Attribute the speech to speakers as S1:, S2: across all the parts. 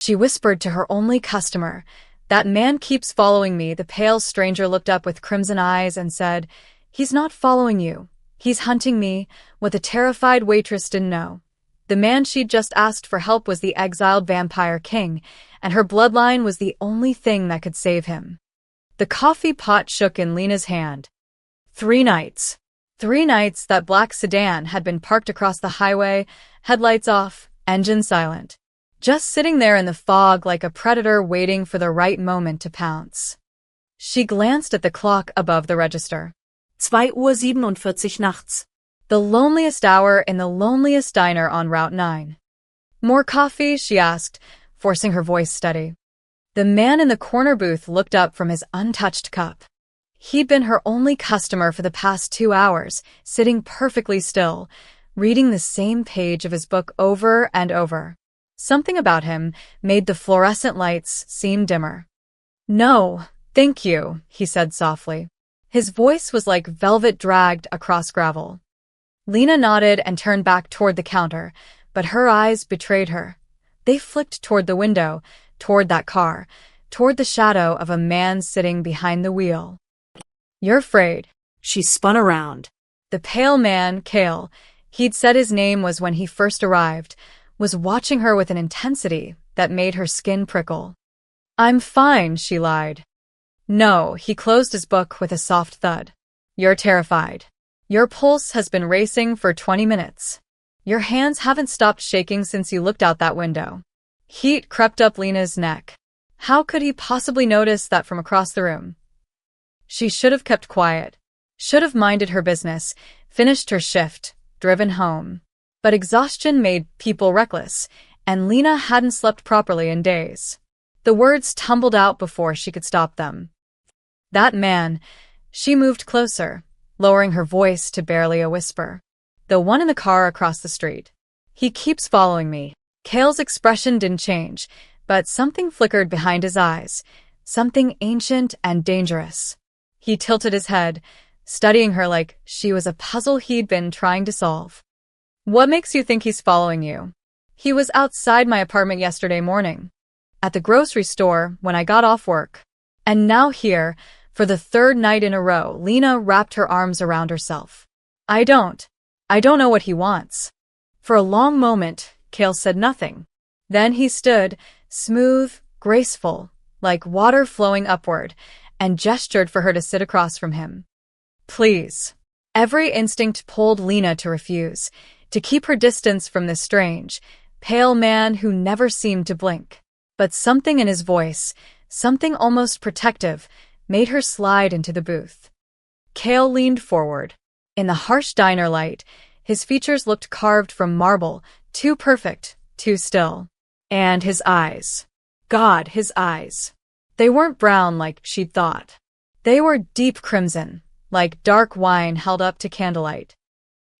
S1: She whispered to her only customer. That man keeps following me. The pale stranger looked up with crimson eyes and said, He's not following you. He's hunting me. What the terrified waitress didn't know. The man she'd just asked for help was the exiled vampire king, and her bloodline was the only thing that could save him. The coffee pot shook in Lena's hand. 3 nights. 3 nights that black sedan had been parked across the highway, headlights off, engine silent. Just sitting there in the fog like a predator waiting for the right moment to pounce. She glanced at the clock above the register.
S2: 2:47 Uhr nachts.
S1: The loneliest hour in the loneliest diner on Route 9. More coffee? She asked, forcing her voice steady. The man in the corner booth looked up from his untouched cup. He'd been her only customer for the past 2 hours, sitting perfectly still, reading the same page of his book over and over. Something about him made the fluorescent lights seem dimmer. No, thank you, he said softly. His voice was like velvet dragged across gravel. Lena nodded and turned back toward the counter, but her eyes betrayed her. They flicked toward the window, toward that car, toward the shadow of a man sitting behind the wheel. You're afraid.
S2: She spun around.
S1: The pale man, Cale, he'd said his name was when he first arrived, was watching her with an intensity that made her skin prickle. I'm fine, she lied. No, he closed his book with a soft thud. You're terrified. Your pulse has been racing for 20 minutes. Your hands haven't stopped shaking since you looked out that window. Heat crept up Lena's neck. How could he possibly notice that from across the room? She should have kept quiet, should have minded her business, finished her shift, driven home. But exhaustion made people reckless, and Lena hadn't slept properly in days. The words tumbled out before she could stop them. That man. She moved closer, lowering her voice to barely a whisper. The one in the car across the street. He keeps following me. Cale's expression didn't change, but something flickered behind his eyes, something ancient and dangerous. He tilted his head, studying her like she was a puzzle he'd been trying to solve. What makes you think he's following you? He was outside my apartment yesterday morning, at the grocery store when I got off work. And now here, for the 3rd night in a row, Lena wrapped her arms around herself. I don't know what he wants. For a long moment, Cale said nothing. Then he stood, smooth, graceful, like water flowing upward, and gestured for her to sit across from him. Please. Every instinct pulled Lena to refuse, to keep her distance from this strange, pale man who never seemed to blink. But something in his voice, something almost protective, made her slide into the booth. Cale leaned forward. In the harsh diner light, his features looked carved from marble, too perfect, too still. And his eyes. God, his eyes. They weren't brown like she'd thought. They were deep crimson, like dark wine held up to candlelight.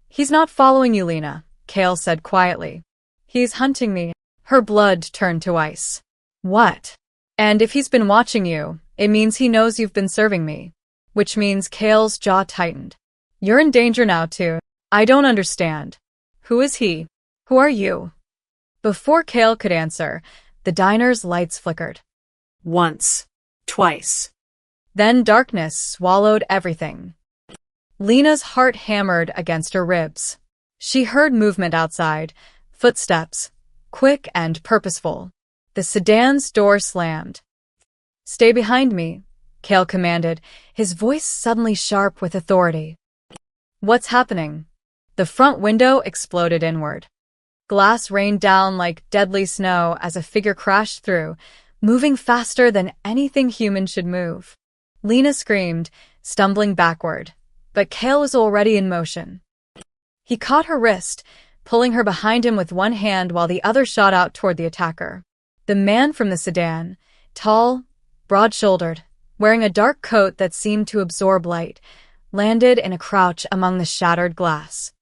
S1: He's not following you, Lena, Cale said quietly. He's hunting me. Her blood turned to ice. What? And if he's been watching you, it means he knows you've been serving me. Which means Cale's jaw tightened. You're in danger now, too. I don't understand. Who is he? Who are you? Before Cale could answer, the diner's lights flickered.
S2: Once. Twice.
S1: Then darkness swallowed everything. Lena's heart hammered against her ribs. She heard movement outside, footsteps, quick and purposeful. The sedan's door slammed. Stay behind me, Cale commanded, his voice suddenly sharp with authority. What's happening? The front window exploded inward. Glass rained down like deadly snow as a figure crashed through, moving faster than anything human should move. Lena screamed, stumbling backward, but Cale was already in motion. He caught her wrist, pulling her behind him with one hand while the other shot out toward the attacker. The man from the sedan, tall, broad-shouldered, wearing a dark coat that seemed to absorb light, landed in a crouch among the shattered glass.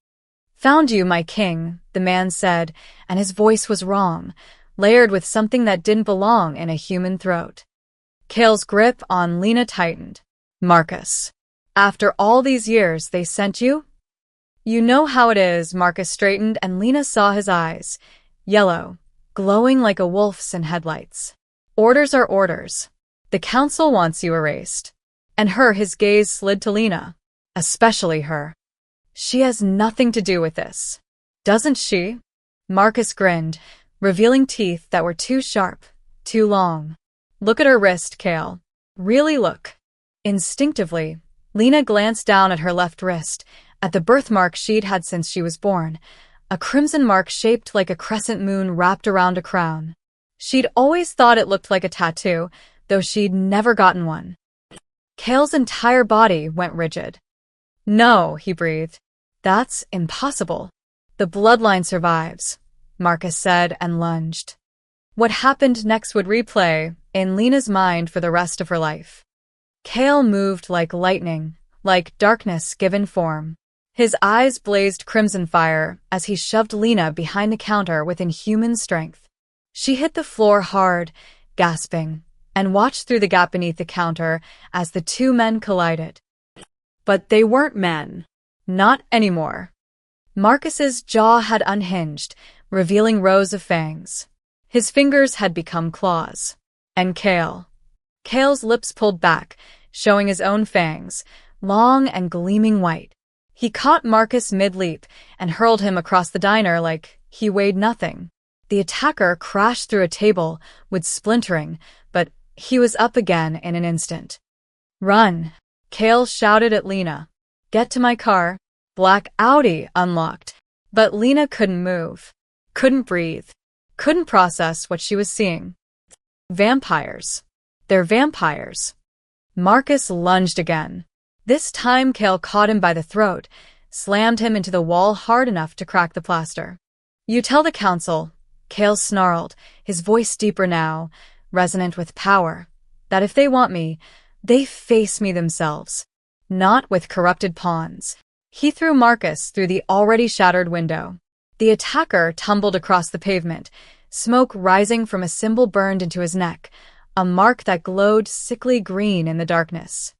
S1: Found you, my king, the man said, and his voice was wrong, layered with something that didn't belong in a human throat. Cale's grip on Lena tightened. Marcus. After all these years, they sent you? You know how it is, Marcus straightened and Lena saw his eyes. Yellow. glowing like a wolf's in headlights. Orders are orders. The council wants you erased. And his gaze slid to Lena. Especially her. She has nothing to do with this. Doesn't she? Marcus grinned, revealing teeth that were too sharp, too long. Look at her wrist, Kale. Really look. Instinctively, Lena glanced down at her left wrist, at the birthmark she'd had since she was born, a crimson mark shaped like a crescent moon wrapped around a crown. She'd always thought it looked like a tattoo, though she'd never gotten one. Kale's entire body went rigid. No, he breathed. That's impossible. The bloodline survives, Marcus said and lunged. What happened next would replay in Lena's mind for the rest of her life. Kale moved like lightning, like darkness given form. His eyes blazed crimson fire as he shoved Lena behind the counter with inhuman strength. She hit the floor hard, gasping, and watched through the gap beneath the counter as the two men collided.
S2: But they weren't men.
S1: Not anymore. Marcus's jaw had unhinged, revealing rows of fangs. His fingers had become claws. And Kale's lips pulled back, showing his own fangs, long and gleaming white. He caught Marcus mid-leap and hurled him across the diner like he weighed nothing. The attacker crashed through a table with splintering, but he was up again in an instant. Run, Kale shouted at Lena. Get to my car. Black Audi unlocked. But Lena couldn't move, couldn't breathe, couldn't process what she was seeing. Vampires. They're vampires. Marcus lunged again. This time Kale caught him by the throat, slammed him into the wall hard enough to crack the plaster. You tell the council, Kale snarled, his voice deeper now, resonant with power, that if they want me, they face me themselves, not with corrupted pawns. He threw Marcus through the already shattered window. The attacker tumbled across the pavement, smoke rising from a symbol burned into his neck, a mark that glowed sickly green in the darkness.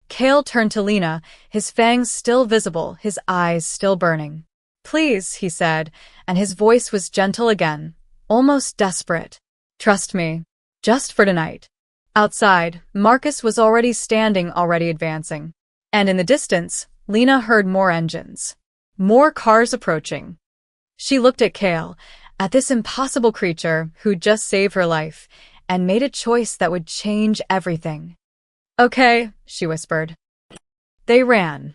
S1: Kale turned to Lena, his fangs still visible, his eyes still burning. Please, he said, and his voice was gentle again, almost desperate. Trust me. Just for tonight. Outside, Marcus was already standing, already advancing. And in the distance, Lena heard more engines. More cars approaching. She looked at Kale, at this impossible creature who'd just saved her life, and made a choice that would change everything. Okay, she whispered. They ran.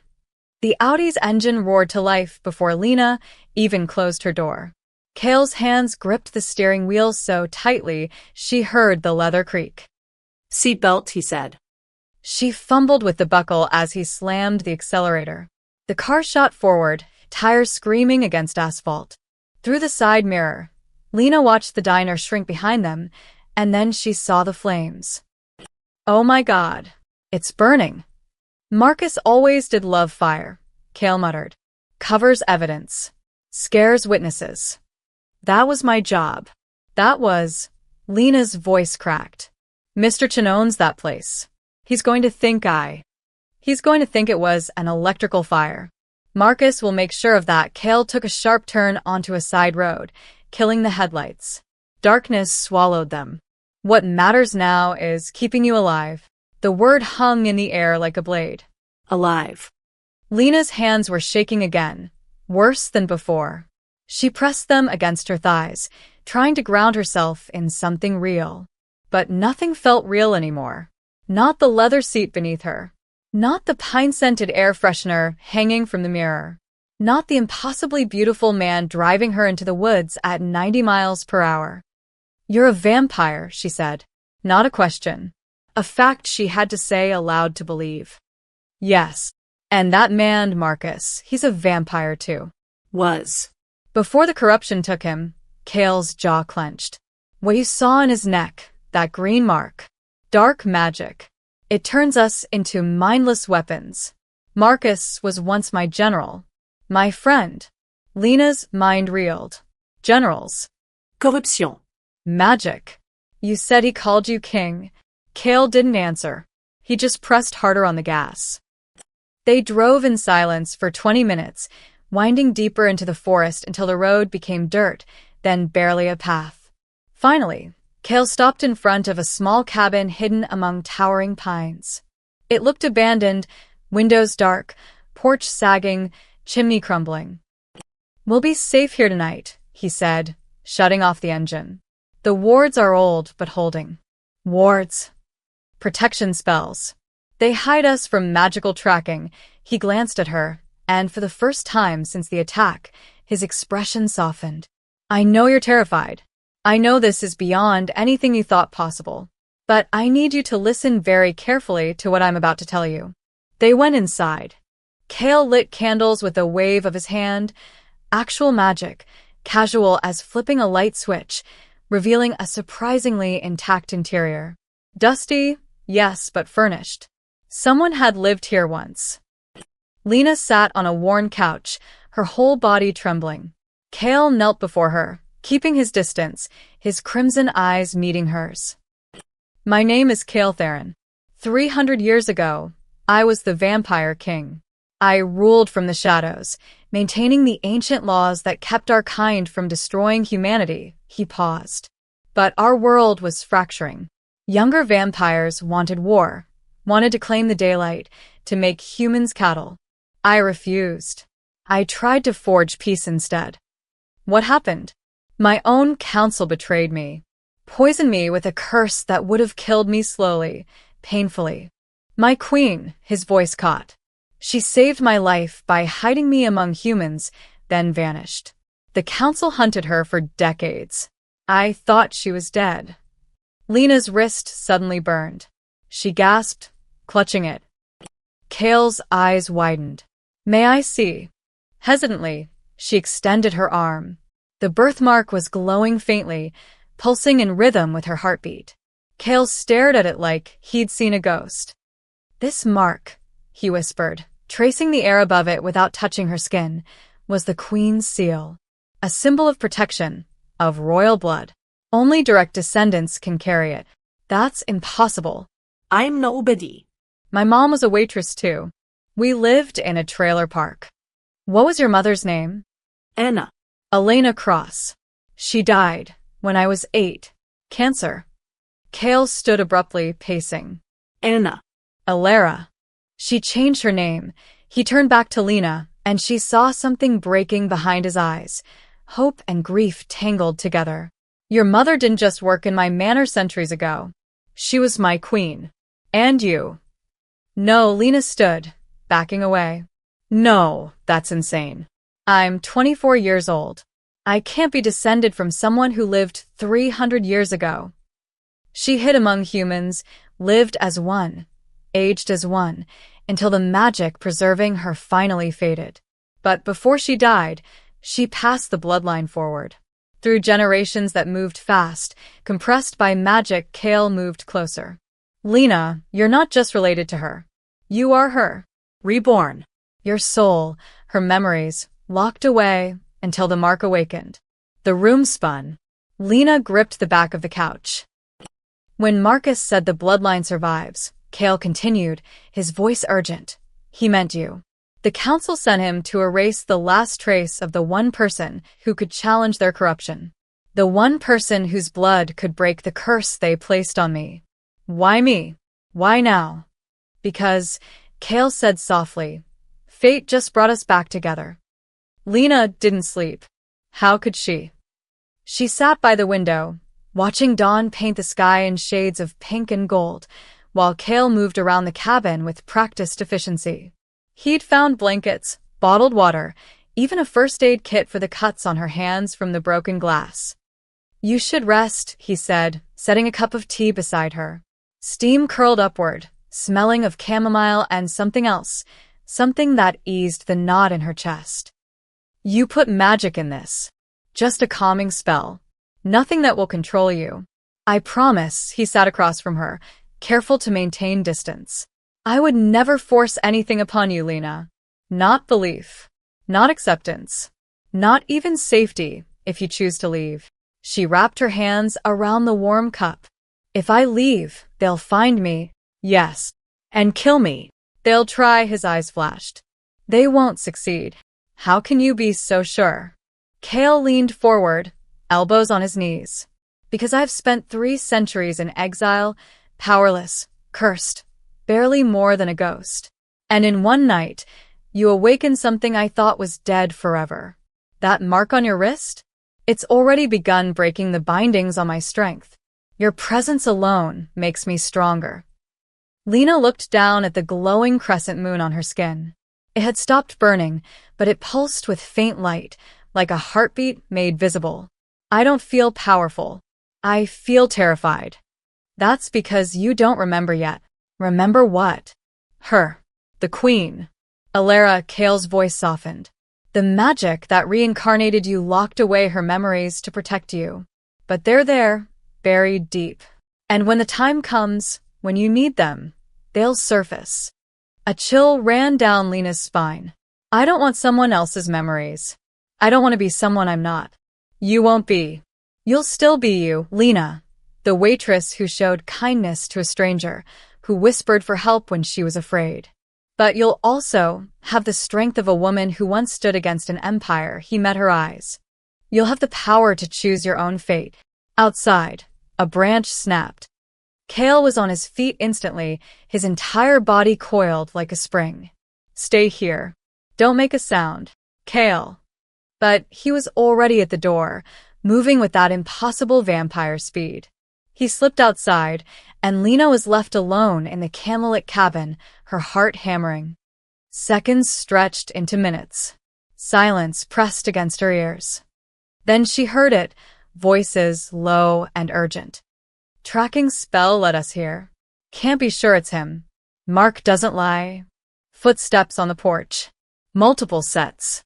S1: The Audi's engine roared to life before Lena even closed her door. Kale's hands gripped the steering wheel so tightly she heard the leather creak.
S2: Seatbelt, he said.
S1: She fumbled with the buckle as he slammed the accelerator. The car shot forward, tires screaming against asphalt. Through the side mirror, Lena watched the diner shrink behind them, and then she saw the flames. Oh my God, it's burning. Marcus always did love fire, Kale muttered. Covers evidence. Scares witnesses. That was my job. That was... Lena's voice cracked. Mr. Chen owns that place. He's going to think it was an electrical fire. Marcus will make sure of that. Kale took a sharp turn onto a side road, killing the headlights. Darkness swallowed them. What matters now is keeping you alive. The word hung in the air like a blade.
S2: Alive.
S1: Lena's hands were shaking again, worse than before. She pressed them against her thighs, trying to ground herself in something real. But nothing felt real anymore. Not the leather seat beneath her. Not the pine-scented air freshener hanging from the mirror. Not the impossibly beautiful man driving her into the woods at 90 miles per hour. You're a vampire, she said. Not a question. A fact she had to say aloud to believe. Yes. And that man, Marcus, he's a vampire too.
S2: Was.
S1: Before the corruption took him, Kale's jaw clenched. What you saw in his neck, that green mark. Dark magic. It turns us into mindless weapons. Marcus was once my general. My friend. Lena's mind reeled. Generals.
S2: Corruption.
S1: Magic. You said he called you king. Kale didn't answer. He just pressed harder on the gas. They drove in silence for 20 minutes, winding deeper into the forest until the road became dirt, then barely a path. Finally, Kale stopped in front of a small cabin hidden among towering pines. It looked abandoned, windows dark, porch sagging, chimney crumbling. "We'll be safe here tonight," he said, shutting off the engine. "The wards are old but holding." Wards. Protection spells. "They hide us from magical tracking." He glanced at her, and for the first time since the attack, his expression softened. "I know you're terrified. I know this is beyond anything you thought possible. But I need you to listen very carefully to what I'm about to tell you." They went inside. Kale lit candles with a wave of his hand. Actual magic, casual as flipping a light switch, revealing a surprisingly intact interior. Dusty, yes, but furnished. Someone had lived here once. Lena sat on a worn couch, her whole body trembling. Kale knelt before her, keeping his distance, his crimson eyes meeting hers. "My name is Kale Theron. 300 years ago, I was the vampire king. I ruled from the shadows, maintaining the ancient laws that kept our kind from destroying humanity." He paused. "But our world was fracturing. Younger vampires wanted war, wanted to claim the daylight, to make humans cattle. I refused. I tried to forge peace instead. What happened? My own council betrayed me, poisoned me with a curse that would have killed me slowly, painfully. My queen," his voice caught. "She saved my life by hiding me among humans, then vanished. The council hunted her for decades. I thought she was dead." Lena's wrist suddenly burned. She gasped, clutching it. Kale's eyes widened. "May I see?" Hesitantly, she extended her arm. The birthmark was glowing faintly, pulsing in rhythm with her heartbeat. Kale stared at it like he'd seen a ghost. "This mark," he whispered, tracing the air above it without touching her skin, was the Queen's seal. A symbol of protection, of royal blood. Only direct descendants can carry it. "That's impossible."
S2: "I'm nobody."
S1: "My mom was a waitress too. We lived in a trailer park." "What was your mother's name?"
S2: "Anna."
S1: "Elena Cross. She died when I was 8. Cancer." Kale stood abruptly, pacing.
S2: "Anna."
S1: "Alara." She changed her name. He turned back to Lena, and she saw something breaking behind his eyes. Hope and grief tangled together. "Your mother didn't just work in my manor centuries ago. She was my queen. And you." "No," Lena stood, backing away. "No, that's insane. I'm 24 years old. I can't be descended from someone who lived 300 years ago." She hid among humans, lived as one, aged as one, until the magic preserving her finally faded. But before she died, she passed the bloodline forward. Through generations that moved fast, compressed by magic, Kale moved closer. "Lena, you're not just related to her. You are her. Reborn. Your soul, her memories, locked away until the mark awakened." The room spun. Lena gripped the back of the couch. "When Marcus said the bloodline survives," Kale continued, his voice urgent, "he meant you. The council sent him to erase the last trace of the one person who could challenge their corruption. The one person whose blood could break the curse they placed on me." "Why me? Why now?" "Because," Kale said softly, "fate just brought us back together." Lena didn't sleep. How could she? She sat by the window, watching dawn paint the sky in shades of pink and gold, while Kale moved around the cabin with practiced efficiency. He'd found blankets, bottled water, even a first aid kit for the cuts on her hands from the broken glass. "You should rest," he said, setting a cup of tea beside her. Steam curled upward, smelling of chamomile and something else, something that eased the knot in her chest. "You put magic in this. Just a calming spell. Nothing that will control you." "I promise," he sat across from her, careful to maintain distance. "I would never force anything upon you, Lena. Not belief. Not acceptance. Not even safety, if you choose to leave." She wrapped her hands around the warm cup. "If I leave, they'll find me." "Yes. And kill me." "They'll try," his eyes flashed. "They won't succeed." "How can you be so sure?" Kale leaned forward, elbows on his knees. Because I've spent 3 centuries in exile, powerless, cursed, barely more than a ghost. And in one night, you awaken something I thought was dead forever. That mark on your wrist? It's already begun breaking the bindings on my strength. Your presence alone makes me stronger. Lena looked down at the glowing crescent moon on her skin. It had stopped burning, but it pulsed with faint light, like a heartbeat made visible. I don't feel powerful. I feel terrified. That's because you don't remember yet. Remember what? Her. The queen. Alara, Kale's voice softened. The magic that reincarnated you locked away her memories to protect you. But they're there, buried deep. And when the time comes, when you need them, they'll surface. A chill ran down Lena's spine. I don't want someone else's memories. I don't want to be someone I'm not. You won't be. You'll still be you, Lena, the waitress who showed kindness to a stranger, who whispered for help when she was afraid. But you'll also have the strength of a woman who once stood against an empire. He met her eyes. You'll have the power to choose your own fate. Outside, a branch snapped. Kale was on his feet instantly, his entire body coiled like a spring. Stay here. Don't make a sound. Kale. But he was already at the door, moving with that impossible vampire speed. He slipped outside, and Lena was left alone in the candlelit cabin, her heart hammering. Seconds stretched into minutes. Silence pressed against her ears. Then she heard it, voices low and urgent. Tracking spell led us here. Can't be sure it's him. Mark doesn't lie. Footsteps on the porch. Multiple sets.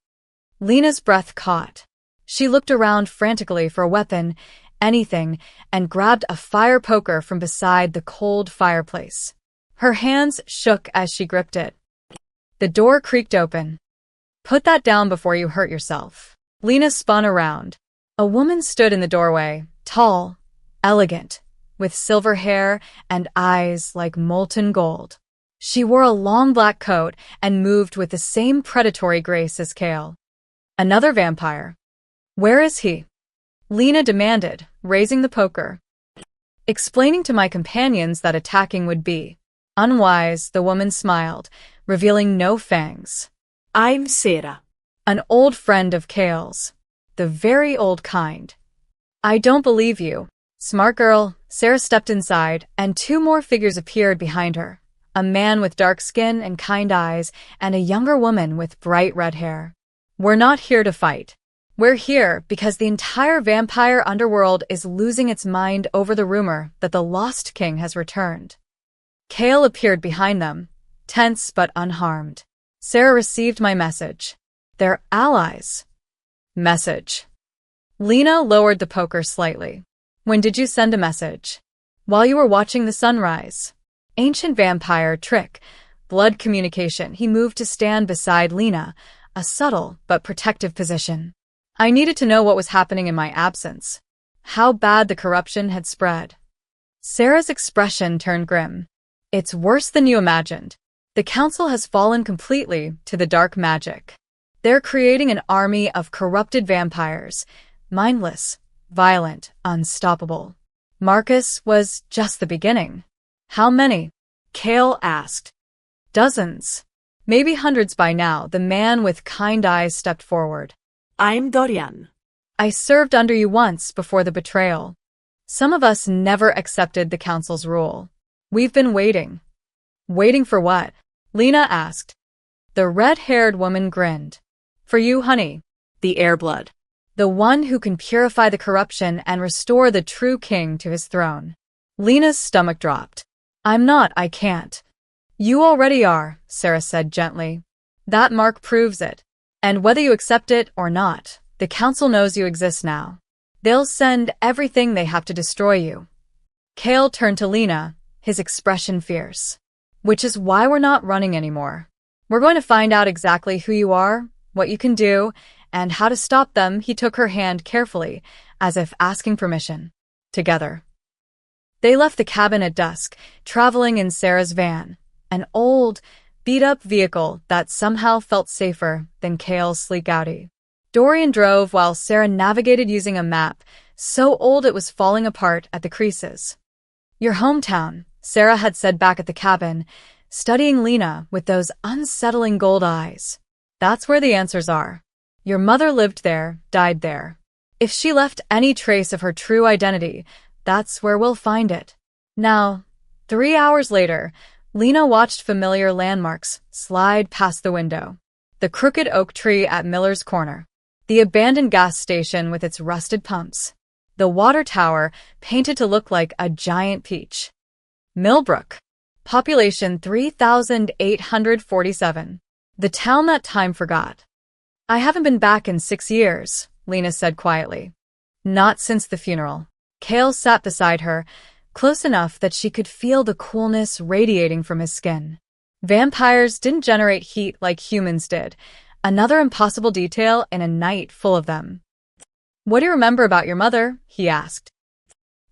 S1: Lena's breath caught. She looked around frantically for a weapon, anything, and grabbed a fire poker from beside the cold fireplace. Her hands shook as she gripped it. The door creaked open. Put that down before you hurt yourself. Lena spun around. A woman stood in the doorway, tall, elegant, with silver hair and eyes like molten gold. She wore a long black coat and moved with the same predatory grace as Kale. Another vampire. Where is he? Lena demanded, raising the poker. Explaining to my companions that attacking would be unwise, the woman smiled, revealing no fangs.
S2: I'm Sarah.
S1: An old friend of Kale's. The very old kind. I don't believe you. Smart girl. Sarah stepped inside, and 2 more figures appeared behind her. A man with dark skin and kind eyes, and a younger woman with bright red hair. We're not here to fight. We're here because the entire vampire underworld is losing its mind over the rumor that the Lost King has returned. Kale appeared behind them, tense but unharmed. Sarah received my message. They're allies. Message. Lena lowered the poker slightly. When did you send a message? While you were watching the sunrise. Ancient vampire trick, blood communication. He moved to stand beside Lena, a subtle but protective position. I needed to know what was happening in my absence. How bad the corruption had spread. Sarah's expression turned grim. It's worse than you imagined. The council has fallen completely to the dark magic. They're creating an army of corrupted vampires, mindless, violent, unstoppable. Marcus was just the beginning. How many? Kale asked. Dozens. Maybe hundreds by now. The man with kind eyes stepped forward.
S2: I'm Dorian.
S1: I served under you once before the betrayal. Some of us never accepted the council's rule. We've been waiting. Waiting for what? Lena asked. The red-haired woman grinned. For you, honey.
S2: The airblood.
S1: The one who can purify the corruption and restore the true king to his throne. Lena's stomach dropped. I can't. You already are, Sarah said gently. That mark proves it. And whether you accept it or not, the council knows you exist now. They'll send everything they have to destroy you. Kale turned to Lena, his expression fierce. Which is why we're not running anymore. We're going to find out exactly who you are, what you can do, and how to stop them. He took her hand carefully, as if asking permission. Together. They left the cabin at dusk, traveling in Sarah's van, an old, beat-up vehicle that somehow felt safer than Kale's sleek Audi. Dorian drove while Sarah navigated using a map, so old it was falling apart at the creases. Your hometown, Sarah had said back at the cabin, studying Lena with those unsettling gold eyes. That's where the answers are. Your mother lived there, died there. If she left any trace of her true identity, that's where we'll find it. Now, 3 hours later, Lena watched familiar landmarks slide past the window. The crooked oak tree at Miller's Corner. The abandoned gas station with its rusted pumps. The water tower painted to look like a giant peach. Millbrook. Population 3,847. The town that time forgot. I haven't been back in 6 years, Lena said quietly. Not since the funeral. Cale sat beside her, close enough that she could feel the coolness radiating from his skin. Vampires didn't generate heat like humans did, another impossible detail in a night full of them. What do you remember about your mother? He asked.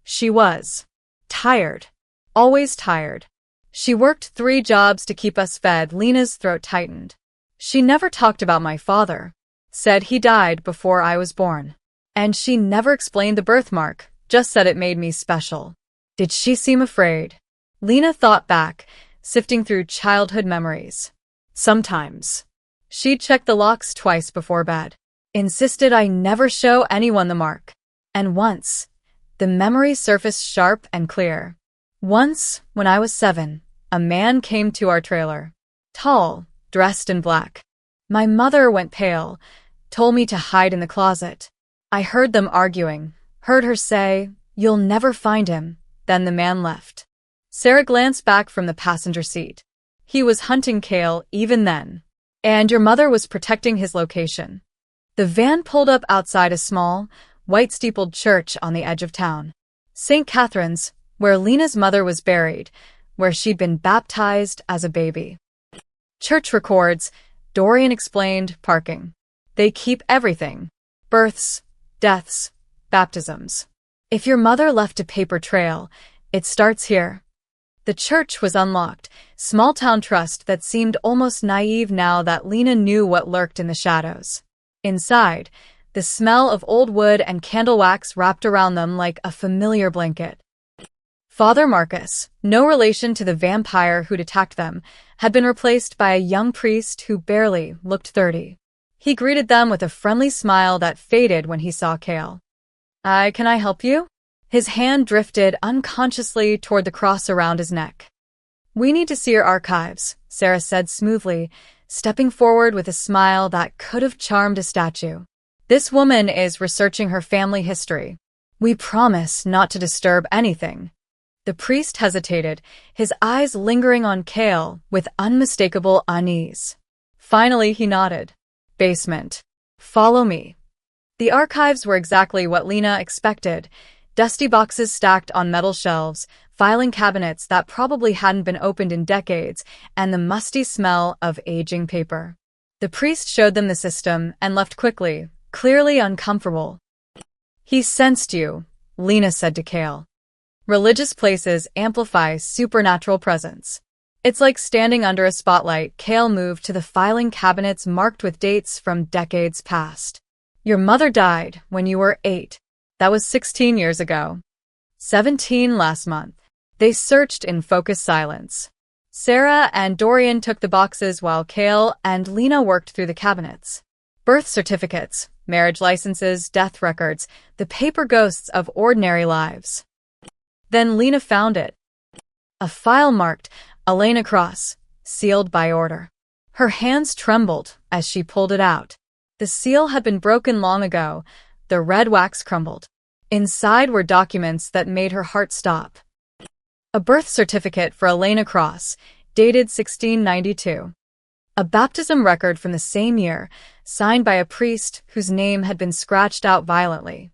S1: She was tired. Always tired. She worked 3 jobs to keep us fed. Lena's throat tightened. She never talked about my father. Said he died before I was born. And she never explained the birthmark, just said it made me special. Did she seem afraid? Lena thought back, sifting through childhood memories. Sometimes. She'd check the locks twice before bed. Insisted I never show anyone the mark. And once, the memory surfaced sharp and clear. Once, when I was 7, a man came to our trailer. Tall, dressed in black. My mother went pale, told me to hide in the closet. I heard them arguing, heard her say, "You'll never find him." Then the man left. Sarah glanced back from the passenger seat. He was hunting Cale even then. And your mother was protecting his location. The van pulled up outside a small, white-steepled church on the edge of town. St. Catherine's, where Lena's mother was buried, where she'd been baptized as a baby. Church records, Dorian explained, parking. They keep everything. Births, deaths, baptisms. If your mother left a paper trail, it starts here. The church was unlocked, small-town trust that seemed almost naive now that Lena knew what lurked in the shadows. Inside, the smell of old wood and candle wax wrapped around them like a familiar blanket. Father Marcus, no relation to the vampire who'd attacked them, had been replaced by a young priest who barely looked 30. He greeted them with a friendly smile that faded when he saw Cale. Can I help you?" His hand drifted unconsciously toward the cross around his neck. "We need to see your archives," Sarah said smoothly, stepping forward with a smile that could have charmed a statue. "This woman is researching her family history. We promise not to disturb anything." The priest hesitated, his eyes lingering on Cale with unmistakable unease. Finally, he nodded. "Basement. Follow me." The archives were exactly what Lena expected. Dusty boxes stacked on metal shelves, filing cabinets that probably hadn't been opened in decades, and the musty smell of aging paper. The priest showed them the system and left quickly, clearly uncomfortable. "He sensed you," Lena said to Cale. "Religious places amplify supernatural presence. It's like standing under a spotlight." Cale moved to the filing cabinets marked with dates from decades past. "Your mother died when you were 8. That was 16 years ago. 17 last month." They searched in focused silence. Sarah and Dorian took the boxes while Cale and Lena worked through the cabinets. Birth certificates, marriage licenses, death records, the paper ghosts of ordinary lives. Then Lena found it. A file marked Elena Cross, sealed by order. Her hands trembled as she pulled it out. The seal had been broken long ago, the red wax crumbled. Inside were documents that made her heart stop. A birth certificate for Elena Cross, dated 1692. A baptism record from the same year, signed by a priest whose name had been scratched out violently.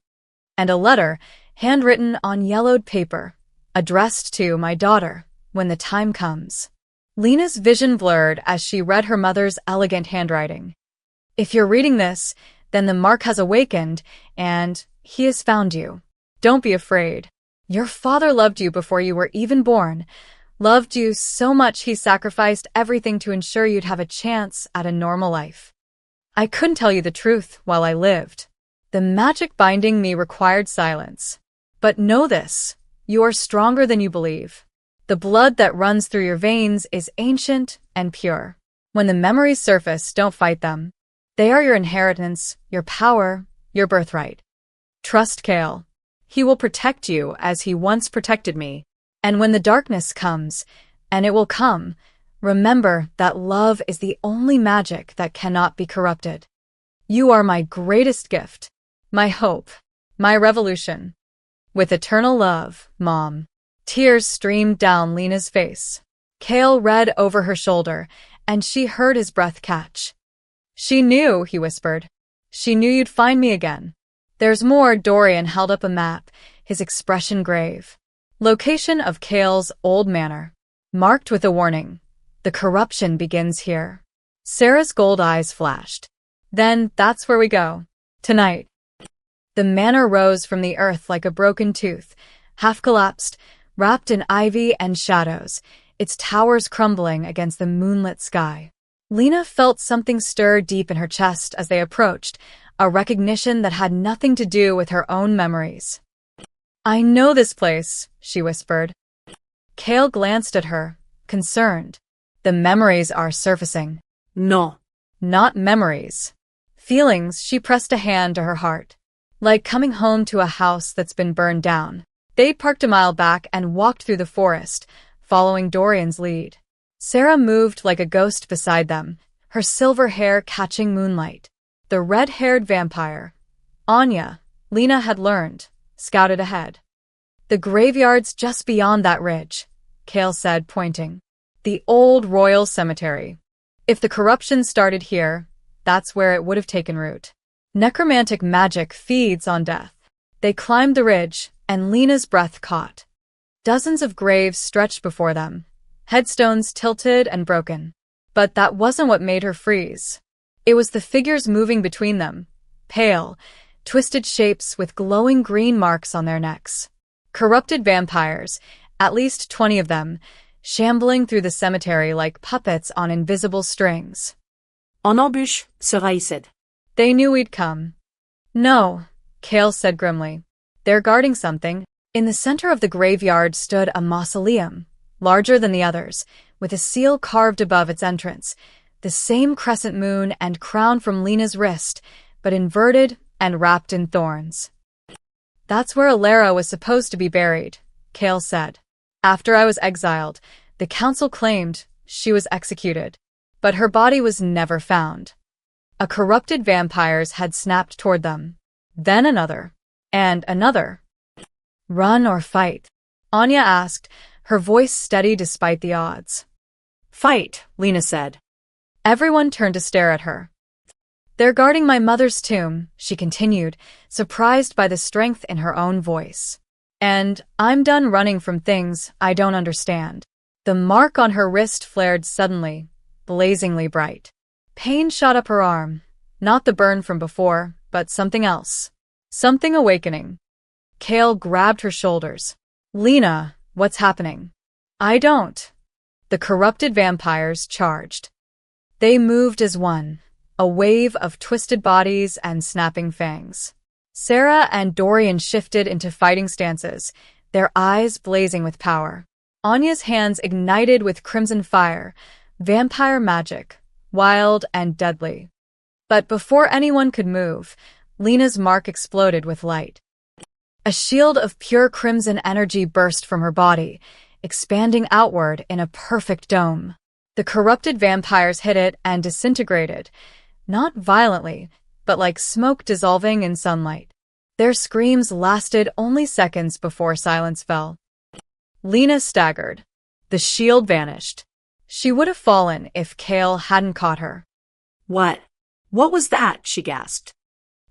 S1: And a letter, handwritten on yellowed paper, addressed to "My daughter, when the time comes." Lena's vision blurred as she read her mother's elegant handwriting. "If you're reading this, then the mark has awakened, and he has found you. Don't be afraid. Your father loved you before you were even born, loved you so much he sacrificed everything to ensure you'd have a chance at a normal life." I couldn't tell you the truth while I lived. The magic binding me required silence. But know this, you are stronger than you believe. The blood that runs through your veins is ancient and pure. When the memories surface, don't fight them. They are your inheritance, your power, your birthright. Trust Kale. He will protect you as he once protected me. And when the darkness comes, and it will come, remember that love is the only magic that cannot be corrupted. You are my greatest gift, my hope, my revolution. With eternal love, Mom. Tears streamed down Lena's face. Kale read over her shoulder, and she heard his breath catch. She knew, he whispered. She knew you'd find me again. There's more. Dorian held up a map, his expression grave. Location of Kale's old manor. Marked with a warning. The corruption begins here. Sarah's gold eyes flashed. Then that's where we go. Tonight. The manor rose from the earth like a broken tooth, half collapsed, wrapped in ivy and shadows, its towers crumbling against the moonlit sky. Lena felt something stir deep in her chest as they approached, a recognition that had nothing to do with her own memories. I know this place, she whispered. Kale glanced at her, concerned. The memories are surfacing.
S2: No.
S1: Not memories. Feelings. She pressed a hand to her heart. Like coming home to a house that's been burned down. They parked a mile back and walked through the forest, following Dorian's lead. Sarah moved like a ghost beside them, her silver hair catching moonlight. The red-haired vampire, Anya, Lena had learned, scouted ahead. The graveyard's just beyond that ridge, Kale said, pointing. The old royal cemetery. If the corruption started here, that's where it would have taken root. Necromantic magic feeds on death. They climbed the ridge, and Lena's breath caught. Dozens of graves stretched before them, headstones tilted and broken. But that wasn't what made her freeze. It was the figures moving between them, pale, twisted shapes with glowing green marks on their necks. Corrupted vampires, at least 20 of them, shambling through the cemetery like puppets on invisible strings.
S2: En embûche, Sarah said.
S1: They knew we'd come. No, Kale said grimly. They're guarding something. In the center of the graveyard stood a mausoleum, larger than the others, with a seal carved above its entrance, the same crescent moon and crown from Lena's wrist, but inverted and wrapped in thorns. That's where Alara was supposed to be buried, Kale said. After I was exiled, the council claimed she was executed, but her body was never found. A corrupted vampires had snapped toward them. Then another. And another. Run or fight? Anya asked, her voice steady despite the odds.
S2: Fight, Lena said.
S1: Everyone turned to stare at her. They're guarding my mother's tomb, she continued, surprised by the strength in her own voice. And I'm done running from things I don't understand. The mark on her wrist flared suddenly, blazingly bright. Pain shot up her arm, not the burn from before, but something else. Something awakening. Kale grabbed her shoulders. Lena, what's happening? I don't. The corrupted vampires charged. They moved as one, a wave of twisted bodies and snapping fangs. Sarah and Dorian shifted into fighting stances, their eyes blazing with power. Anya's hands ignited with crimson fire, vampire magic, wild and deadly. But before anyone could move, Lena's mark exploded with light. A shield of pure crimson energy burst from her body, expanding outward in a perfect dome. The corrupted vampires hit it and disintegrated, not violently, but like smoke dissolving in sunlight. Their screams lasted only seconds before silence fell. Lena staggered. The shield vanished. She would have fallen if Kale hadn't caught her.
S2: What? What was that? She gasped.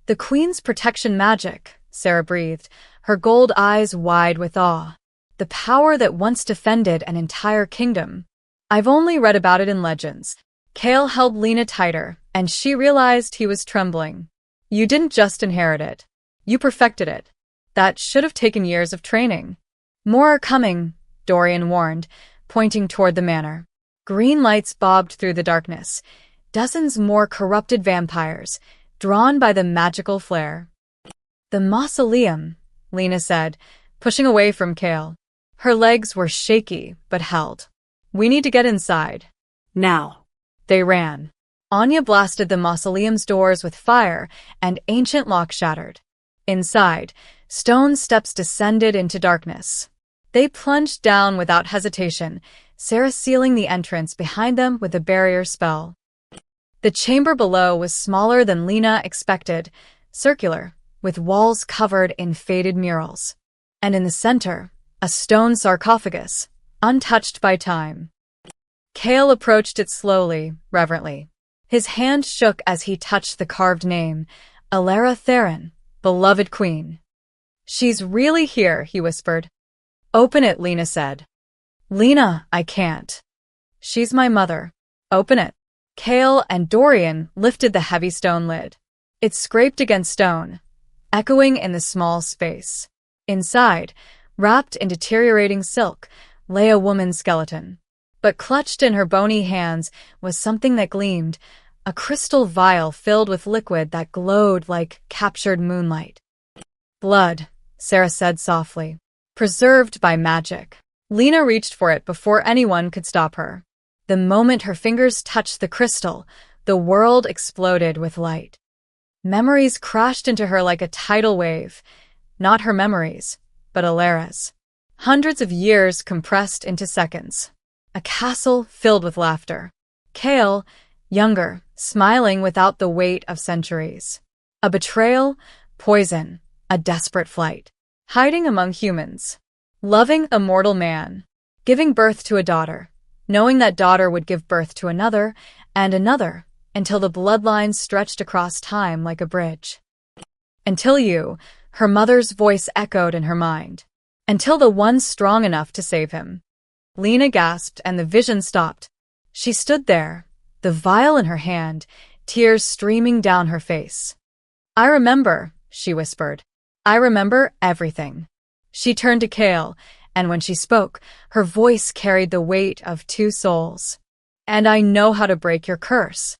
S1: The Queen's protection magic, Sarah breathed, her gold eyes wide with awe. The power that once defended an entire kingdom. I've only read about it in legends. Kale held Lena tighter, and she realized he was trembling. You didn't just inherit it. You perfected it. That should have taken years of training. More are coming, Dorian warned, pointing toward the manor. Green lights bobbed through the darkness. dozens more corrupted vampires, drawn by the magical flare. The mausoleum, Lena said, pushing away from Kale. Her legs were shaky, but held. We need to get inside.
S2: Now.
S1: They ran. Anya blasted the mausoleum's doors with fire, and ancient lock shattered. Inside, stone steps descended into darkness. They plunged down without hesitation, Sarah sealing the entrance behind them with a barrier spell. The chamber below was smaller than Lena expected, circular, with walls covered in faded murals. And in the center, a stone sarcophagus, untouched by time. Kale approached it slowly, reverently. His hand shook as he touched the carved name, Alara Theron, beloved queen. She's really here, he whispered. Open it, Lena said. Lena, I can't. She's my mother. Open it. Kale and Dorian lifted the heavy stone lid. It scraped against stone, echoing in the small space. Inside, wrapped in deteriorating silk, lay a woman's skeleton. But clutched in her bony hands was something that gleamed, a crystal vial filled with liquid that glowed like captured moonlight. Blood, Sarah said softly. Preserved by magic. Lena reached for it before anyone could stop her. The moment her fingers touched the crystal, the world exploded with light. Memories crashed into her like a tidal wave. Not her memories, but Alara's. Hundreds of years compressed into seconds. A castle filled with laughter. Kale, younger, smiling without the weight of centuries. A betrayal, poison, a desperate flight. Hiding among humans. Loving a mortal man. Giving birth to a daughter. Knowing that daughter would give birth to another, and another, until the bloodlines stretched across time like a bridge. Until you, her mother's voice echoed in her mind. Until the one strong enough to save him. Lena gasped and the vision stopped. She stood there, the vial in her hand, tears streaming down her face. I remember, she whispered. I remember everything. She turned to Kale, and when she spoke, her voice carried the weight of two souls. And I know how to break your curse.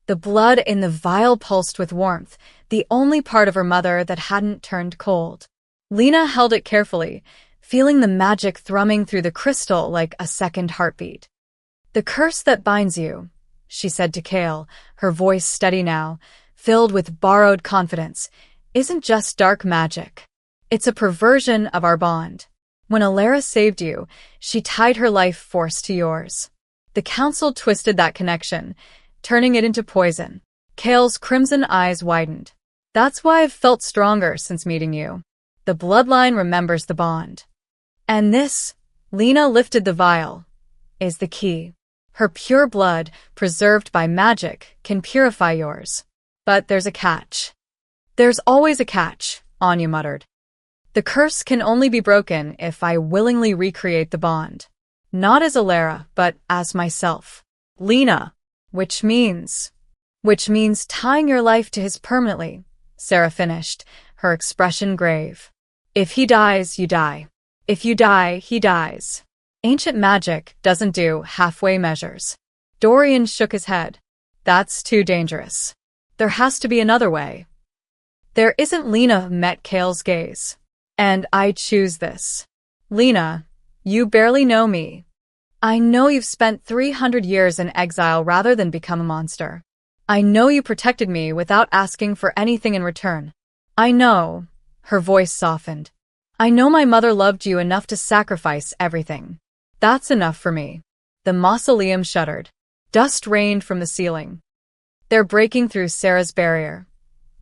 S1: The blood in the vial pulsed with warmth, the only part of her mother that hadn't turned cold. Lena held it carefully, feeling the magic thrumming through the crystal like a second heartbeat. The curse that binds you, she said to Kale, her voice steady now, filled with borrowed confidence, isn't just dark magic. It's a perversion of our bond. When Alara saved you, she tied her life force to yours. The council twisted that connection, turning it into poison. Kale's crimson eyes widened. That's why I've felt stronger since meeting you. The bloodline remembers the bond. And this, Lena lifted the vial, is the key. Her pure blood, preserved by magic, can purify yours. But there's a catch. There's always a catch, Anya muttered. The curse can only be broken if I willingly recreate the bond. Not as Alara, but as myself. Lena, which means tying your life to his permanently, Sarah finished, her expression grave. If he dies, you die. If you die, he dies. Ancient magic doesn't do halfway measures. Dorian shook his head. That's too dangerous. There has to be another way. There isn't. Lena met Kale's gaze. And I choose this. Lena, you barely know me. I know you've spent 300 years in exile rather than become a monster. I know you protected me without asking for anything in return. I know, her voice softened. I know my mother loved you enough to sacrifice everything. That's enough for me. The mausoleum shuddered. Dust rained from the ceiling. They're breaking through Sarah's barrier,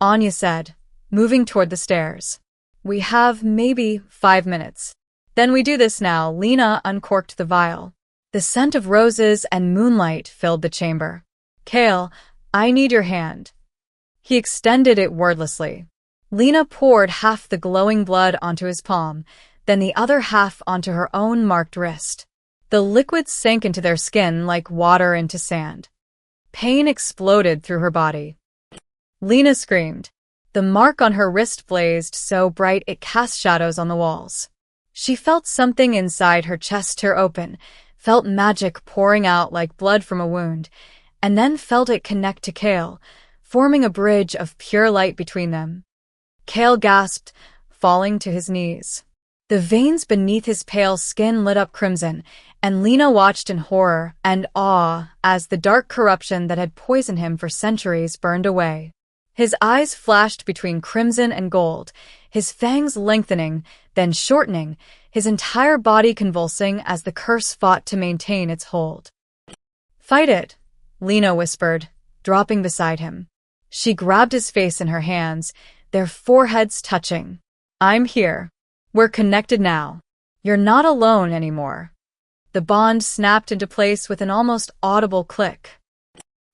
S1: Anya said, moving toward the stairs. We have maybe 5 minutes. Then we do this now. Lena uncorked the vial. The scent of roses and moonlight filled the chamber. Kale, I need your hand. He extended it wordlessly. Lena poured half the glowing blood onto his palm, then the other half onto her own marked wrist. The liquids sank into their skin like water into sand. Pain exploded through her body. Lena screamed. The mark on her wrist blazed so bright it cast shadows on the walls. She felt something inside her chest tear open, felt magic pouring out like blood from a wound, and then felt it connect to Kale, forming a bridge of pure light between them. Kale gasped, falling to his knees. The veins beneath his pale skin lit up crimson, and Lena watched in horror and awe as the dark corruption that had poisoned him for centuries burned away. His eyes flashed between crimson and gold, his fangs lengthening, then shortening, his entire body convulsing as the curse fought to maintain its hold. "Fight it," Lena whispered, dropping beside him. She grabbed his face in her hands, their foreheads touching. "I'm here. We're connected now. You're not alone anymore." The bond snapped into place with an almost audible click.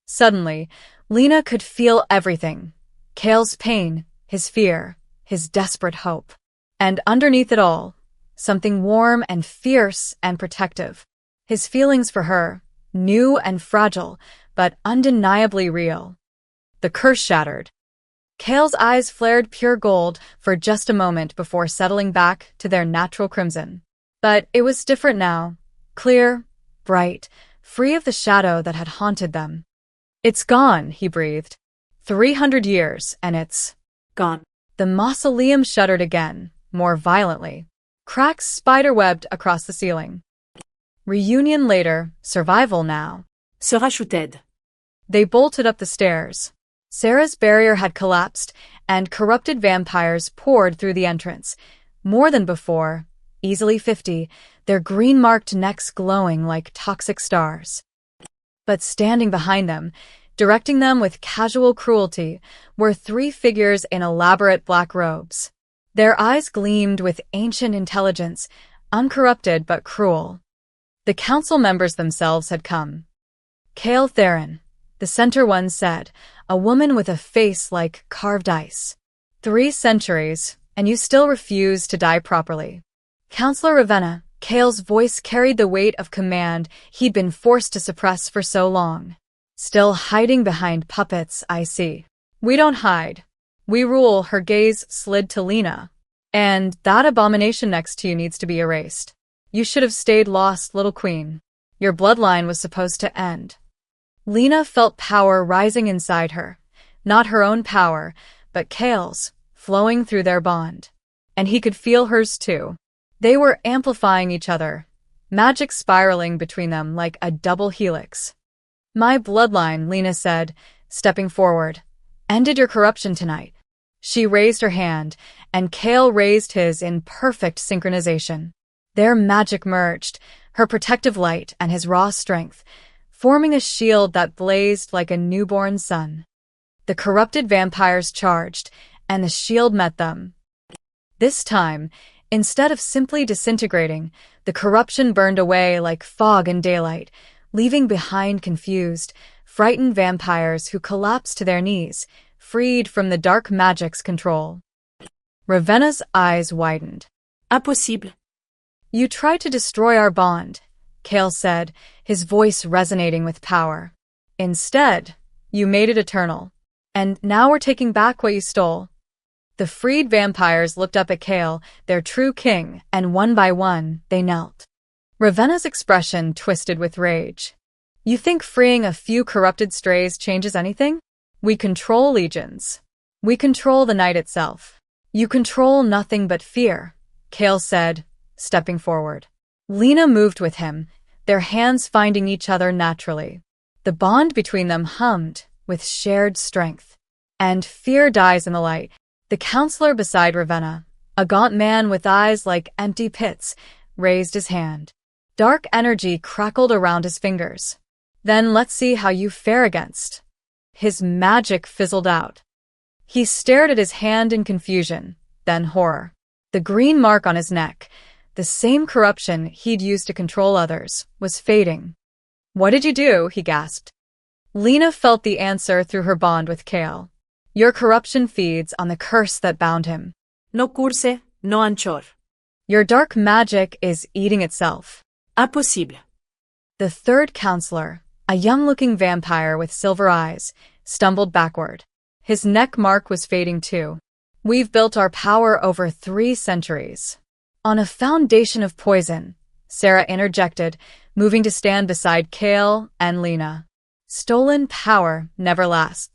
S1: Suddenly, Lena could feel everything. Kale's pain, his fear, his desperate hope. And underneath it all, something warm and fierce and protective. His feelings for her, new and fragile, but undeniably real. The curse shattered. Kale's eyes flared pure gold for just a moment before settling back to their natural crimson. But it was different now. Clear, bright, free of the shadow that had haunted them. "It's gone," he breathed. 300 years, and it's
S2: Gone.
S1: The mausoleum shuddered again, more violently. Cracks spiderwebbed across the ceiling. Reunion later, survival now.
S2: Se rajouted.
S1: They bolted up the stairs. Sarah's barrier had collapsed, and corrupted vampires poured through the entrance. More than before, easily 50, their green-marked necks glowing like toxic stars. But standing behind them, directing them with casual cruelty, were 3 figures in elaborate black robes. Their eyes gleamed with ancient intelligence, uncorrupted but cruel. The council members themselves had come. Kale Theron, the center one said, a woman with a face like carved ice. 3 centuries, and you still refuse to die properly. Counselor Ravenna, Kale's voice carried the weight of command he'd been forced to suppress for so long. Still hiding behind puppets, I see. We don't hide. We rule. Her gaze slid to Lena. And that abomination next to you needs to be erased. You should have stayed lost, little queen. Your bloodline was supposed to end. Lena felt power rising inside her. Not her own power, but Kale's, flowing through their bond. And he could feel hers too. They were amplifying each other, magic spiraling between them like a double helix. My bloodline, Lena said, stepping forward, ended your corruption tonight. She raised her hand, and Kale raised his in perfect synchronization. Their magic merged, her protective light and his raw strength, forming a shield that blazed like a newborn sun. The corrupted vampires charged, and the shield met them. This time, instead of simply disintegrating, the corruption burned away like fog in daylight, leaving behind confused, frightened vampires who collapsed to their knees, freed from the dark magic's control. Ravenna's eyes widened.
S2: Impossible.
S1: You tried to destroy our bond, Kale said, his voice resonating with power. Instead, you made it eternal. And now we're taking back what you stole. The freed vampires looked up at Kale, their true king, and one by one, they knelt. Ravenna's expression twisted with rage. You think freeing a few corrupted strays changes anything? We control legions. We control the night itself. You control nothing but fear, Kale said, stepping forward. Lena moved with him, their hands finding each other naturally. The bond between them hummed with shared strength. And fear dies in the light. The counselor beside Ravenna, a gaunt man with eyes like empty pits, raised his hand. Dark energy crackled around his fingers. Then let's see how you fare against. His magic fizzled out. He stared at his hand in confusion, then horror. The green mark on his neck, the same corruption he'd used to control others, was fading. What did you do? He gasped. Lena felt the answer through her bond with Kale. Your corruption feeds on the curse that bound him.
S2: No curse, no anchor.
S1: Your dark magic is eating itself.
S2: Impossible.
S1: The third counselor, a young-looking vampire with silver eyes, stumbled backward. His neck mark was fading too. We've built our power over 3 centuries. On a foundation of poison, Sarah interjected, moving to stand beside Kale and Lena. Stolen power never lasts.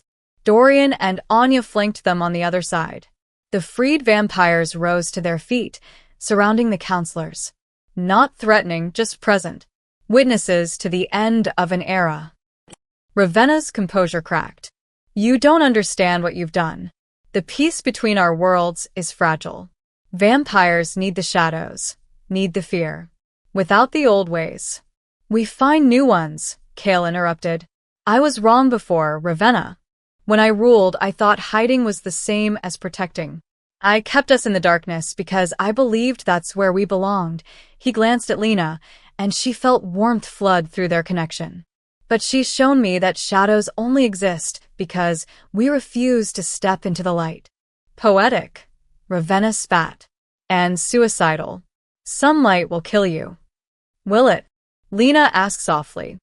S1: Dorian and Anya flanked them on the other side. The freed vampires rose to their feet, surrounding the counselors. Not threatening, just present. Witnesses to the end of an era. Ravenna's composure cracked. You don't understand what you've done. The peace between our worlds is fragile. Vampires need the shadows, need the fear. Without the old ways. We find new ones, Kale interrupted. I was wrong before, Ravenna. When I ruled, I thought hiding was the same as protecting. I kept us in the darkness because I believed that's where we belonged. He glanced at Lena, and she felt warmth flood through their connection. But she's shown me that shadows only exist because we refuse to step into the light. Poetic, Ravenna spat. And suicidal. Some light will kill you. Will it? Lena asked softly.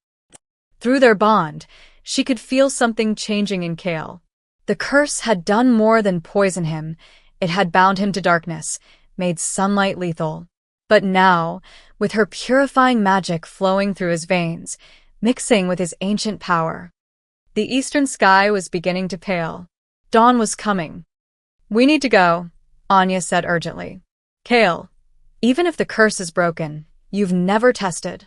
S1: Through their bond, she could feel something changing in Kale. The curse had done more than poison him. It had bound him to darkness, made sunlight lethal. But now, with her purifying magic flowing through his veins, mixing with his ancient power, the eastern sky was beginning to pale. Dawn was coming. We need to go, Anya said urgently. Kale, even if the curse is broken, you've never tested.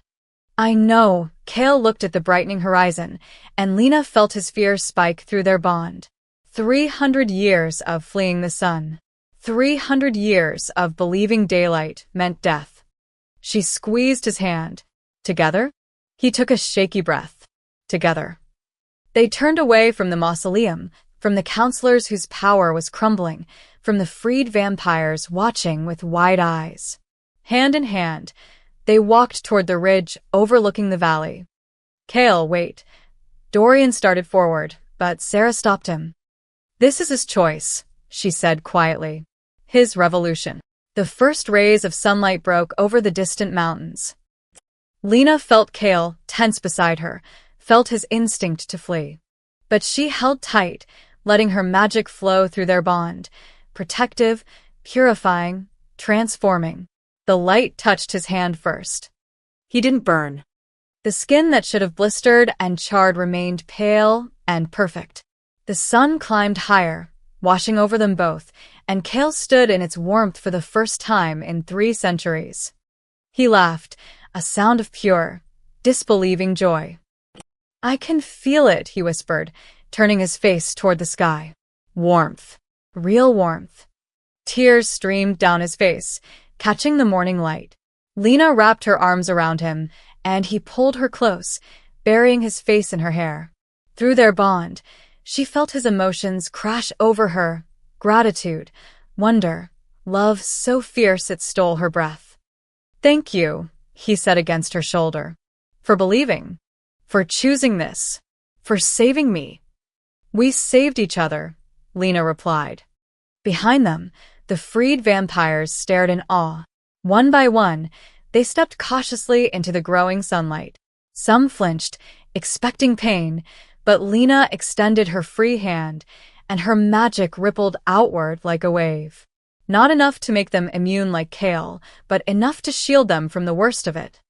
S1: I know, Kale looked at the brightening horizon, and Lena felt his fears spike through their bond. 300 years of fleeing the sun. 300 years of believing daylight meant death. She squeezed his hand. Together? He took a shaky breath. Together. They turned away from the mausoleum, from the counselors whose power was crumbling, from the freed vampires watching with wide eyes. Hand in hand, they walked toward the ridge overlooking the valley. Kale, wait. Dorian started forward, but Sarah stopped him. This is his choice, she said quietly. His revolution. The first rays of sunlight broke over the distant mountains. Lena felt Kale tense beside her, felt his instinct to flee. But she held tight, letting her magic flow through their bond, protective, purifying, transforming. The light touched his hand first.
S2: He didn't burn.
S1: The skin that should have blistered and charred remained pale and perfect. The sun climbed higher, washing over them both, and Kale stood in its warmth for the first time in 3 centuries. He laughed, a sound of pure, disbelieving joy. I can feel it, he whispered, turning his face toward the sky. Warmth. Real warmth. Tears streamed down his face, catching the morning light. Lena wrapped her arms around him, and he pulled her close, burying his face in her hair. Through their bond, she felt his emotions crash over her, gratitude, wonder, love so fierce it stole her breath. Thank you, he said against her shoulder. For believing. For choosing this. For saving me. We saved each other, Lena replied. Behind them, the freed vampires stared in awe. One by one, they stepped cautiously into the growing sunlight. Some flinched, expecting pain, but Lena extended her free hand, and her magic rippled outward like a wave. Not enough to make them immune like Kale, but enough to shield them from the worst of it.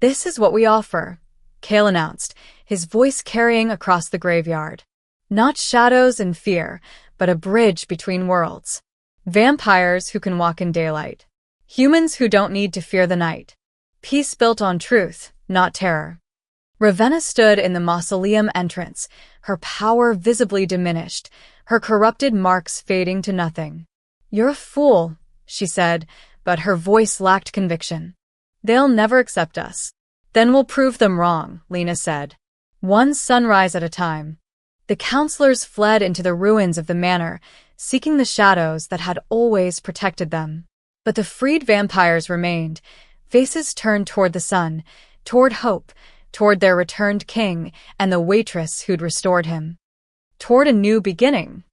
S1: This is what we offer, Kale announced, his voice carrying across the graveyard. Not shadows and fear, but a bridge between worlds. Vampires who can walk in daylight. Humans who don't need to fear the night. Peace built on truth, not terror. Ravenna stood in the mausoleum entrance, her power visibly diminished, her corrupted marks fading to nothing. You're a fool, she said, but her voice lacked conviction. They'll never accept us. Then we'll prove them wrong, Lena said. One sunrise at a time. The counselors fled into the ruins of the manor, seeking the shadows that had always protected them. But the freed vampires remained, faces turned toward the sun, toward hope, toward their returned king and the waitress who'd restored him. Toward a new beginning.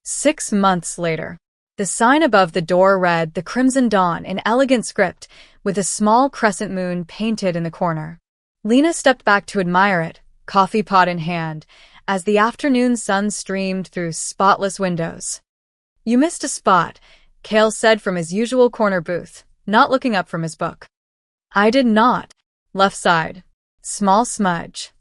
S1: 6 months later. The sign above the door read "The Crimson Dawn" in elegant script, with a small crescent moon painted in the corner. Lena stepped back to admire it, coffee pot in hand, as the afternoon sun streamed through spotless windows. You missed a spot, Kale said from his usual corner booth, not looking up from his book. I did not. Left side. Small smudge.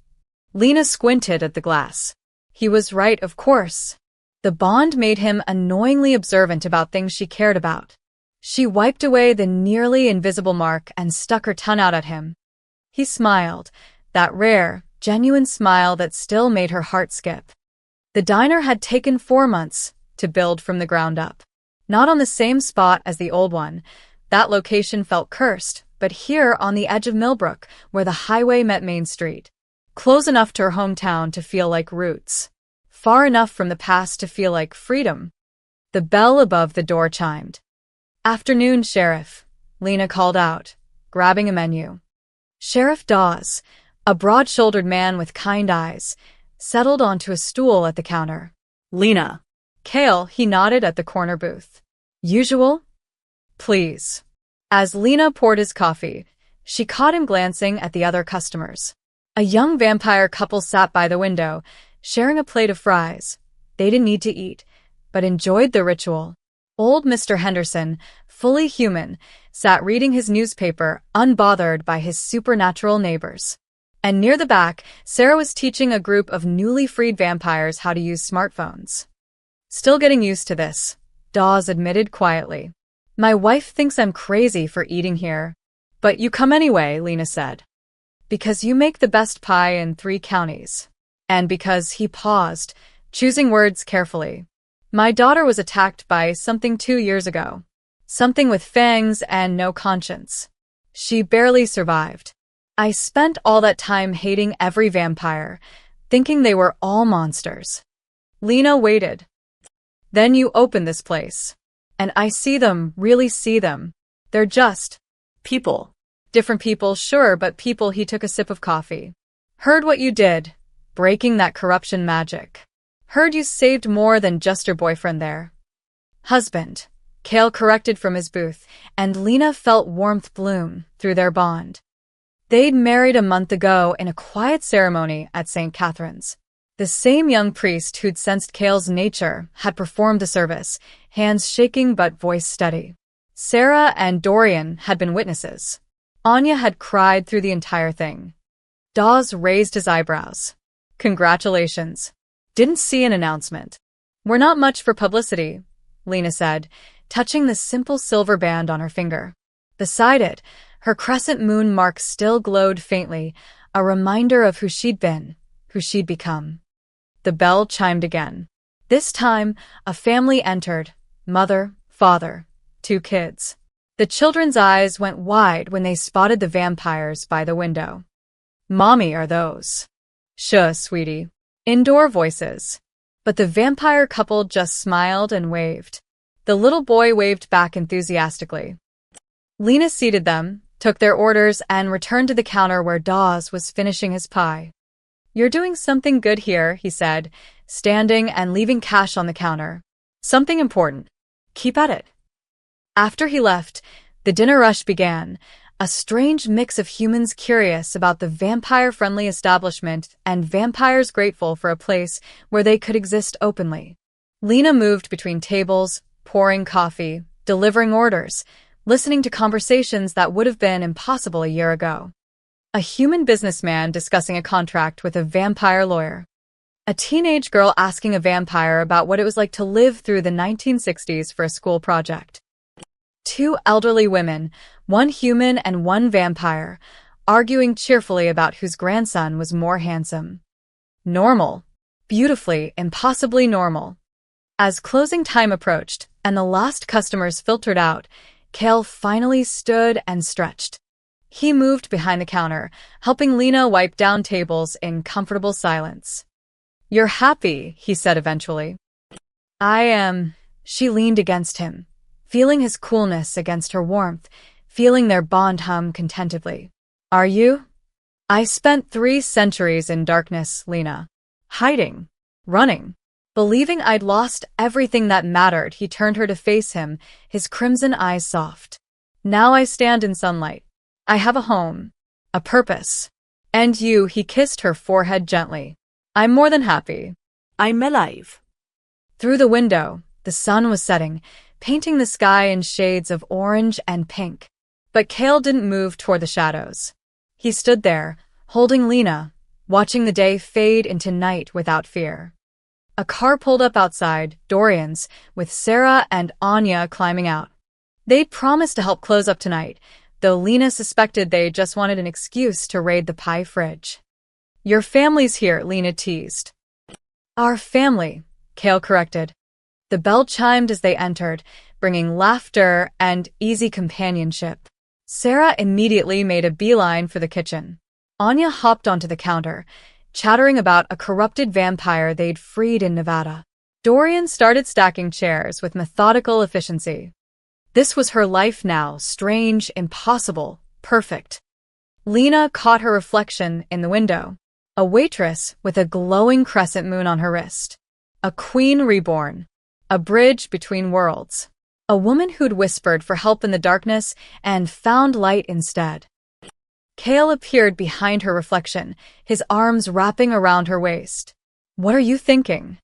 S1: Lena squinted at the glass. He was right, of course. The bond made him annoyingly observant about things she cared about. She wiped away the nearly invisible mark and stuck her tongue out at him. He smiled, that rare, genuine smile that still made her heart skip. The diner had taken 4 months to build from the ground up. Not on the same spot as the old one. That location felt cursed, but here on the edge of Millbrook, where the highway met Main Street. Close enough to her hometown to feel like roots. Far enough from the past to feel like freedom. The bell above the door chimed. "Afternoon, Sheriff," Lena called out, grabbing a menu. Sheriff Dawes, a broad-shouldered man with kind eyes, settled onto a stool at the counter.
S2: Lena.
S1: Cale, he nodded at the corner booth. "Usual?" "Please." As Lena poured his coffee, she caught him glancing at the other customers. A young vampire couple sat by the window, sharing a plate of fries. They didn't need to eat, but enjoyed the ritual. Old Mr. Henderson, fully human, sat reading his newspaper, unbothered by his supernatural neighbors. And near the back, Sarah was teaching a group of newly freed vampires how to use smartphones. "Still getting used to this," Dawes admitted quietly. "My wife thinks I'm crazy for eating here. But you come anyway," Lena said. "Because you make the best pie in 3 counties. And because," he paused, choosing words carefully, "my daughter was attacked by something 2 years ago. Something with fangs and no conscience. She barely survived. I spent all that time hating every vampire, thinking they were all monsters." Lena waited. "Then you open this place. And I see them, really see them. They're just
S2: People.
S1: different people, sure, but people." He took a sip of coffee. "Heard what you did, breaking that corruption magic. Heard you saved more than just your boyfriend there." "Husband," Cale corrected from his booth, and Lena felt warmth bloom through their bond. They'd married a month ago in a quiet ceremony at St. Catherine's. The same young priest who'd sensed Cale's nature had performed the service, hands shaking but voice steady. Sarah and Dorian had been witnesses. Anya had cried through the entire thing. Dawes raised his eyebrows. "Congratulations. Didn't see an announcement." "We're not much for publicity," Lena said, touching the simple silver band on her finger. Beside it, her crescent moon mark still glowed faintly, a reminder of who she'd been, who she'd become. The bell chimed again. This time, a family entered, mother, father, 2 kids. The children's eyes went wide when they spotted the vampires by the window. "Mommy, are those?" "Shuh, sweetie." Indoor voices. But the vampire couple just smiled and waved. The little boy waved back enthusiastically. Lena seated them, took their orders, and returned to the counter where Dawes was finishing his pie. "You're doing something good here," he said, standing and leaving cash on the counter. "Something important. Keep at it." After he left, the dinner rush began, a strange mix of humans curious about the vampire-friendly establishment and vampires grateful for a place where they could exist openly. Lena moved between tables, pouring coffee, delivering orders, listening to conversations that would have been impossible a year ago. A human businessman discussing a contract with a vampire lawyer. A teenage girl asking a vampire about what it was like to live through the 1960s for a school project. 2 elderly women, one human and one vampire, arguing cheerfully about whose grandson was more handsome. Normal. Beautifully, impossibly normal. As closing time approached and the last customers filtered out, Cale finally stood and stretched. He moved behind the counter, helping Lena wipe down tables in comfortable silence. "You're happy," he said eventually. "I am." She leaned against him, feeling his coolness against her warmth, feeling their bond hum contentedly. "Are you?" "I spent 3 centuries in darkness, Lena. Hiding. Running. Believing I'd lost everything that mattered." He turned her to face him, his crimson eyes soft. "Now I stand in sunlight. I have a home. A purpose. And you," he kissed her forehead gently. "I'm more than happy."
S2: I'm alive.
S1: Through the window, the sun was setting, painting the sky in shades of orange and pink. But Cale didn't move toward the shadows. He stood there, holding Lena, watching the day fade into night without fear. A car pulled up outside, Dorian's, with Sarah and Anya climbing out. They'd promised to help close up tonight, though Lena suspected they just wanted an excuse to raid the pie fridge. "Your family's here," Lena teased. "Our family," Cale corrected. The bell chimed as they entered, bringing laughter and easy companionship. Sarah immediately made a beeline for the kitchen. Anya hopped onto the counter, chattering about a corrupted vampire they'd freed in Nevada. Dorian started stacking chairs with methodical efficiency. This was her life now, strange, impossible, perfect. Lena caught her reflection in the window. A waitress with a glowing crescent moon on her wrist. A queen reborn. A bridge between worlds. A woman who'd whispered for help in the darkness and found light instead. Cale appeared behind her reflection, his arms wrapping around her waist. "What are you thinking?"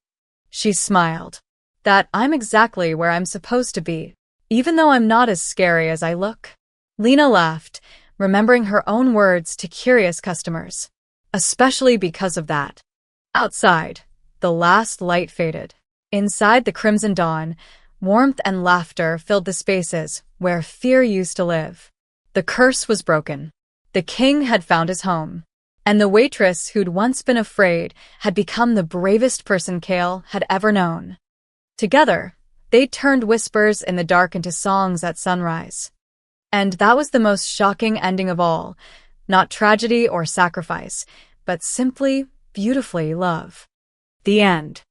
S1: She smiled. "That I'm exactly where I'm supposed to be, even though I'm not as scary as I look." Lena laughed, remembering her own words to curious customers. Especially because of that. Outside, the last light faded. Inside the crimson dawn, warmth and laughter filled the spaces where fear used to live. The curse was broken. The king had found his home. And the waitress who'd once been afraid had become the bravest person Cale had ever known. Together, they turned whispers in the dark into songs at sunrise. And that was the most shocking ending of all. Not tragedy or sacrifice, but simply, beautifully love. The end.